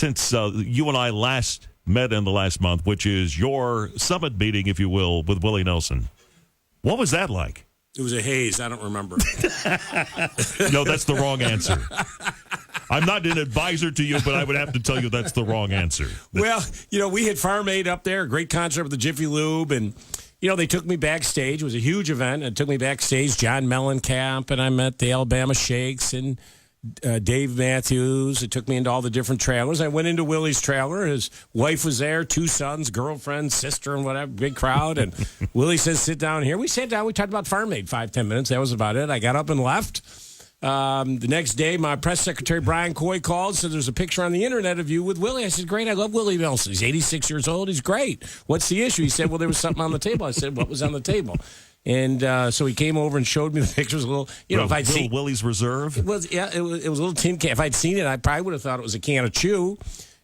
since you and I last met in the last month, which is your summit meeting, if you will, with Willie Nelson. What was that like? It was a haze. I don't remember. No, that's the wrong answer. I'm not an advisor to you, but I would have to tell you that's the wrong answer. Well, we had Farm Aid up there, a great concert with the Jiffy Lube, and, they took me backstage. It was a huge event. It took me backstage, John Mellencamp, and I met the Alabama Shakes and Dave Matthews. It took me into all the different trailers. I went into Willie's trailer. His wife was there, 2 sons, girlfriend, sister, and whatever, big crowd. And Willie says, sit down here. We sat down. We talked about Farm Aid 5-10 minutes. That was about it. I got up and left. The next day, my press secretary, Brian Coy, called, said there's a picture on the internet of you with Willie. I said, great, I love Willie Nelson. He's 86 years old. He's great. What's the issue? He said, well, there was something on the table. I said, what was on the table? And so he came over and showed me the pictures. A little, if I'd seen Willie's Reserve. It was a little tin can. If I'd seen it, I probably would have thought it was a can of chew.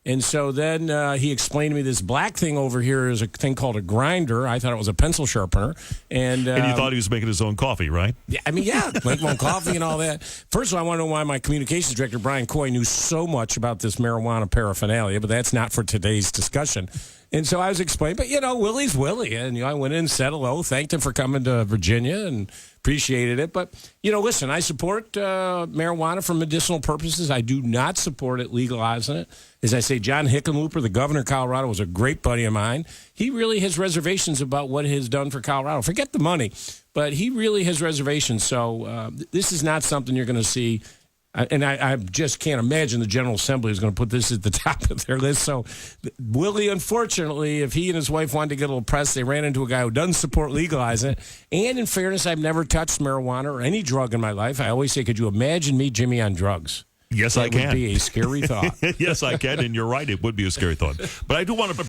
And so then he explained to me this black thing over here is a thing called a grinder. I thought it was a pencil sharpener. And you thought he was making his own coffee, right? Yeah, make my own coffee and all that. First of all, I want to know why my communications director, Brian Coy, knew so much about this marijuana paraphernalia, but that's not for today's discussion. And so I was explaining, but, Willie's Willie. And, I went in, said hello, thanked him for coming to Virginia and appreciated it. But, listen, I support marijuana for medicinal purposes. I do not support it legalizing it. As I say, John Hickenlooper, the governor of Colorado, was a great buddy of mine. He really has reservations about what it has done for Colorado. Forget the money, but he really has reservations. So this is not something you're going to see. And I just can't imagine the General Assembly is going to put this at the top of their list. So Willie, unfortunately, if he and his wife wanted to get a little press, they ran into a guy who doesn't support legalizing it. And in fairness, I've never touched marijuana or any drug in my life. I always say, could you imagine me, Jimmy, on drugs? Yes, I can. That would be a scary thought. Yes, I can, and you're right. It would be a scary thought. But I do want to